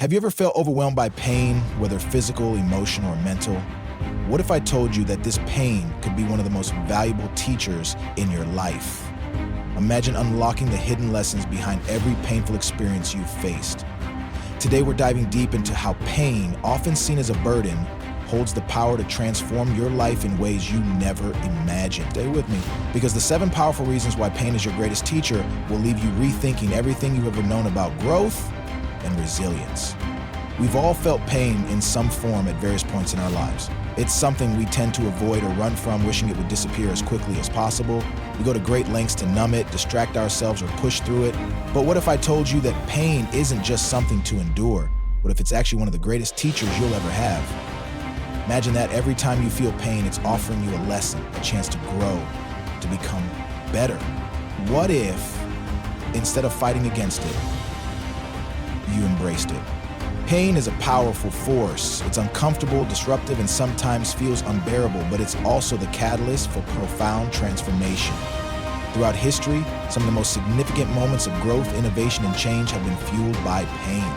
Have you ever felt overwhelmed by pain, whether physical, emotional, or mental? What if I told you that this pain could be one of the most valuable teachers in your life? Imagine unlocking the hidden lessons behind every painful experience you've faced. Today we're diving deep into how pain, often seen as a burden, holds the power to transform your life in ways you never imagined. Stay with me, because the 7 powerful reasons why pain is your greatest teacher will leave you rethinking everything you've ever known about growth and resilience. We've all felt pain in some form at various points in our lives. It's something we tend to avoid or run from, wishing it would disappear as quickly as possible. We go to great lengths to numb it, distract ourselves, or push through it. But what if I told you that pain isn't just something to endure? What if it's actually one of the greatest teachers you'll ever have? Imagine that every time you feel pain, it's offering you a lesson, a chance to grow, to become better. What if, instead of fighting against it, you embraced it? Pain is a powerful force. It's uncomfortable, disruptive, and sometimes feels unbearable, but it's also the catalyst for profound transformation. Throughout history, some of the most significant moments of growth, innovation, and change have been fueled by pain.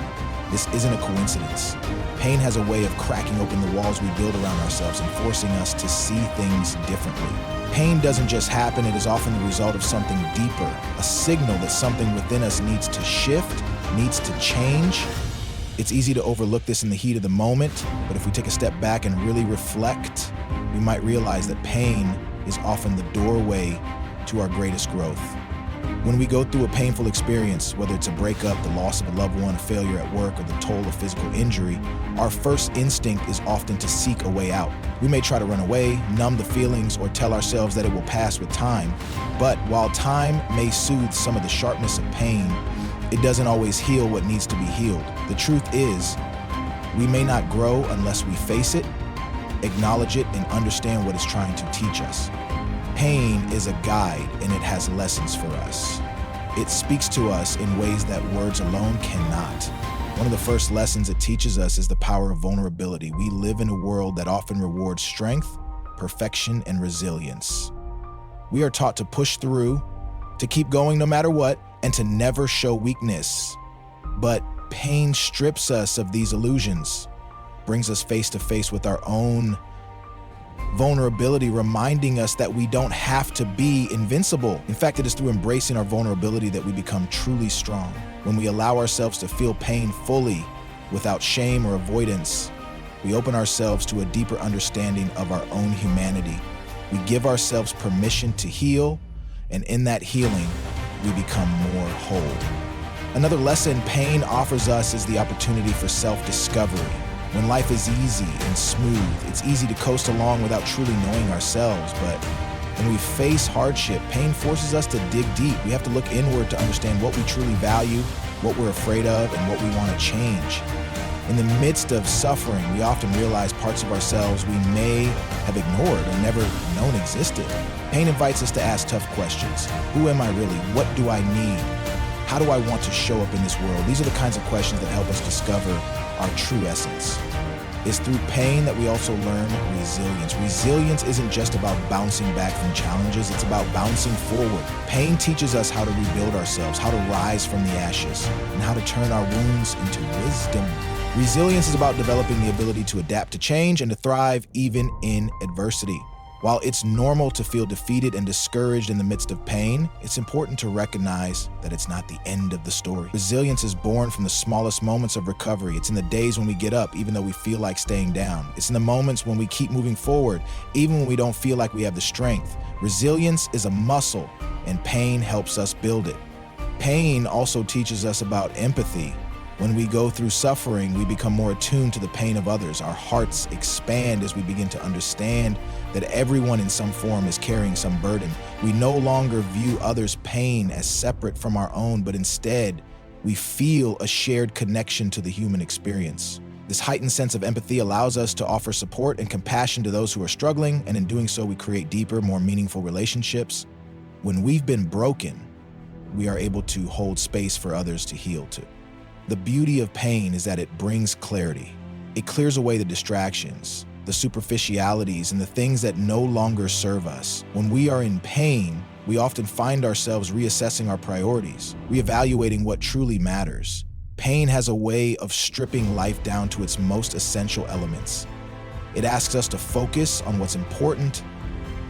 This isn't a coincidence. Pain has a way of cracking open the walls we build around ourselves and forcing us to see things differently. Pain doesn't just happen, it is often the result of something deeper, a signal that something within us needs to shift, needs to change. It's easy to overlook this in the heat of the moment, but if we take a step back and really reflect, we might realize that pain is often the doorway to our greatest growth. When we go through a painful experience, whether it's a breakup, the loss of a loved one, a failure at work, or the toll of physical injury, our first instinct is often to seek a way out. We may try to run away, numb the feelings, or tell ourselves that it will pass with time. But while time may soothe some of the sharpness of pain, it doesn't always heal what needs to be healed. The truth is, we may not grow unless we face it, acknowledge it, and understand what it's trying to teach us. Pain is a guide, and it has lessons for us. It speaks to us in ways that words alone cannot. One of the first lessons it teaches us is the power of vulnerability. We live in a world that often rewards strength, perfection, and resilience. We are taught to push through, to keep going no matter what, and to never show weakness. But pain strips us of these illusions, brings us face to face with our own vulnerability, reminding us that we don't have to be invincible. In fact, it is through embracing our vulnerability that we become truly strong. When we allow ourselves to feel pain fully, without shame or avoidance, we open ourselves to a deeper understanding of our own humanity. We give ourselves permission to heal, and in that healing, we become more whole. Another lesson pain offers us is the opportunity for self-discovery. When life is easy and smooth, it's easy to coast along without truly knowing ourselves. But when we face hardship, pain forces us to dig deep. We have to look inward to understand what we truly value, what we're afraid of, and what we want to change. In the midst of suffering, we often realize parts of ourselves we may have ignored or never known existed. Pain invites us to ask tough questions. Who am I really? What do I need? How do I want to show up in this world? These are the kinds of questions that help us discover our true essence. It's through pain that we also learn resilience. Resilience isn't just about bouncing back from challenges, it's about bouncing forward. Pain teaches us how to rebuild ourselves, how to rise from the ashes, and how to turn our wounds into wisdom. Resilience is about developing the ability to adapt to change and to thrive even in adversity. While it's normal to feel defeated and discouraged in the midst of pain, it's important to recognize that it's not the end of the story. Resilience is born from the smallest moments of recovery. It's in the days when we get up, even though we feel like staying down. It's in the moments when we keep moving forward, even when we don't feel like we have the strength. Resilience is a muscle, and pain helps us build it. Pain also teaches us about empathy. When we go through suffering, we become more attuned to the pain of others. Our hearts expand as we begin to understand that everyone in some form is carrying some burden. We no longer view others' pain as separate from our own, but instead, we feel a shared connection to the human experience. This heightened sense of empathy allows us to offer support and compassion to those who are struggling, and in doing so, we create deeper, more meaningful relationships. When we've been broken, we are able to hold space for others to heal too. The beauty of pain is that it brings clarity. It clears away the distractions, the superficialities, and the things that no longer serve us. When we are in pain, we often find ourselves reassessing our priorities, reevaluating what truly matters. Pain has a way of stripping life down to its most essential elements. It asks us to focus on what's important,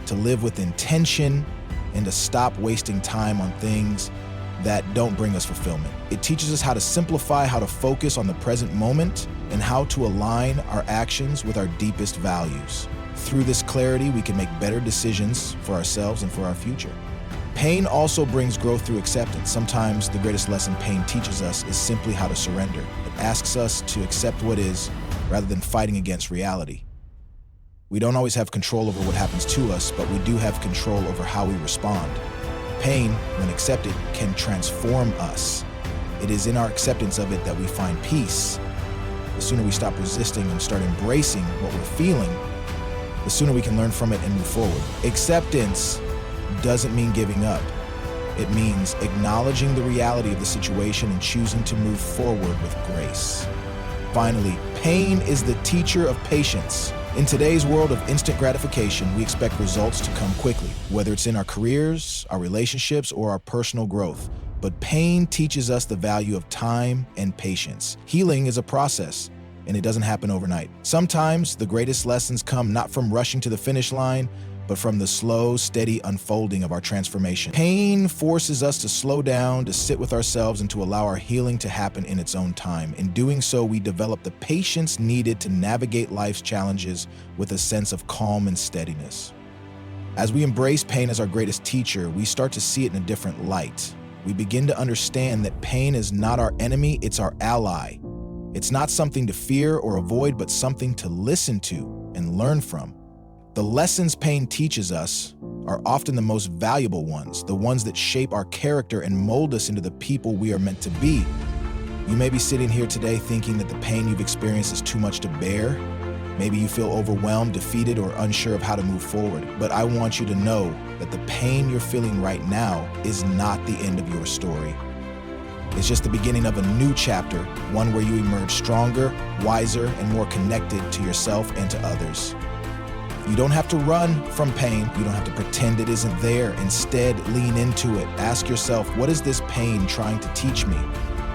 to live with intention, and to stop wasting time on things that don't bring us fulfillment. It teaches us how to simplify, how to focus on the present moment, and how to align our actions with our deepest values. Through this clarity, we can make better decisions for ourselves and for our future. Pain also brings growth through acceptance. Sometimes the greatest lesson pain teaches us is simply how to surrender. It asks us to accept what is rather than fighting against reality. We don't always have control over what happens to us, but we do have control over how we respond. Pain, when accepted, can transform us. It is in our acceptance of it that we find peace. The sooner we stop resisting and start embracing what we're feeling, the sooner we can learn from it and move forward. Acceptance doesn't mean giving up. It means acknowledging the reality of the situation and choosing to move forward with grace. Finally, pain is the teacher of patience. In today's world of instant gratification, we expect results to come quickly, whether it's in our careers, our relationships, or our personal growth. But pain teaches us the value of time and patience. Healing is a process, and it doesn't happen overnight. Sometimes the greatest lessons come not from rushing to the finish line, but from the slow, steady unfolding of our transformation. Pain forces us to slow down, to sit with ourselves, and to allow our healing to happen in its own time. In doing so, we develop the patience needed to navigate life's challenges with a sense of calm and steadiness. As we embrace pain as our greatest teacher, we start to see it in a different light. We begin to understand that pain is not our enemy, it's our ally. It's not something to fear or avoid, but something to listen to and learn from. The lessons pain teaches us are often the most valuable ones, the ones that shape our character and mold us into the people we are meant to be. You may be sitting here today thinking that the pain you've experienced is too much to bear. Maybe you feel overwhelmed, defeated, or unsure of how to move forward. But I want you to know that the pain you're feeling right now is not the end of your story. It's just the beginning of a new chapter, one where you emerge stronger, wiser, and more connected to yourself and to others. You don't have to run from pain. You don't have to pretend it isn't there. Instead, lean into it. Ask yourself, what is this pain trying to teach me?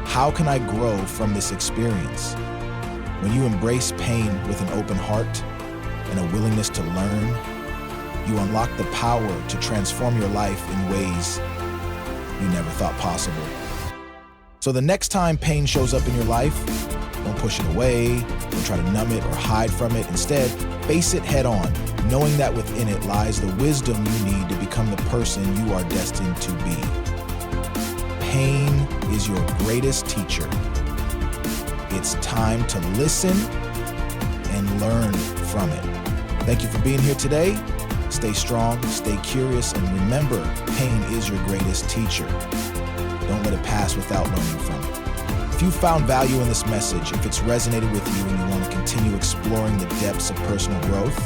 How can I grow from this experience? When you embrace pain with an open heart and a willingness to learn, you unlock the power to transform your life in ways you never thought possible. So the next time pain shows up in your life, don't push it away, don't try to numb it or hide from it. Instead, face it head on, knowing that within it lies the wisdom you need to become the person you are destined to be. Pain is your greatest teacher. It's time to listen and learn from it. Thank you for being here today. Stay strong, stay curious, and remember, pain is your greatest teacher. Don't let it pass without learning from it. If you found value in this message, if it's resonated with you and you want to continue exploring the depths of personal growth,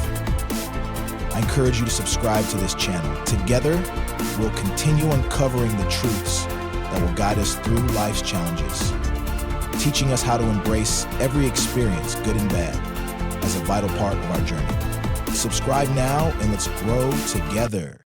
I encourage you to subscribe to this channel. Together, we'll continue uncovering the truths that will guide us through life's challenges, teaching us how to embrace every experience, good and bad, as a vital part of our journey. Subscribe now and let's grow together.